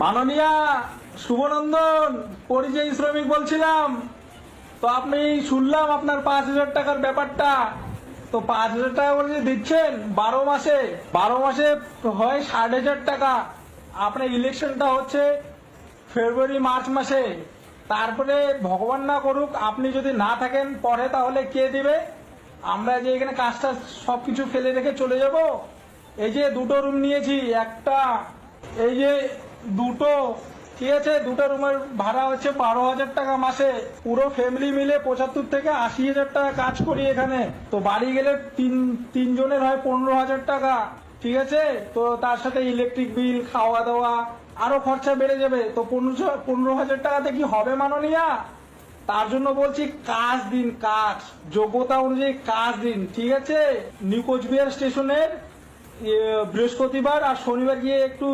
মাননীয়া শুভনন্দন পরিযায়ী শ্রমিক বলছিলাম। তো আপনি শুনলাম আপনার 5,000 টাকার ব্যাপারটা। তো 5,000 টাকা করে যে দিচ্ছেন 12 মাসে, 12 মাসে হয় 60,000 টাকা। আপনার ইলেকশনটা হচ্ছে ফেব্রুয়ারি মার্চ মাসে। তারপরে ভগবান না করুক আপনি যদি না থাকেন পরে, তাহলে কে দিবে? আমরা যে এখানে কাজটা সবকিছু ফেলে রেখে চলে যাব। এই যে দুটো রুম নিয়েছি, একটা এই যে দুটো, ঠিক আছে, দুটো রুমের ভাড়া হচ্ছে 12,000 টাকা মাসে। পুরো ফ্যামিলি মিলে 75 থেকে 80,000 টাকা কাজ করি এখানে। তো বাড়ি গেলে তিনজনের হয় 15,000 টাকা, ঠিক আছে। তো তার সাথে ইলেকট্রিক বিল, খাওয়া দাওয়া, আরো খরচা বেড়ে যাবে। তো 15,000 টাকাতে কি হবে মাননীয়া? তার জন্য বলছি কাজ দিন, কাজ যোগ্যতা অনুযায়ী কাজ দিন, ঠিক আছে। নিউ কোচবিহার স্টেশনের বৃহস্পতিবার আর শনিবার গিয়ে একটু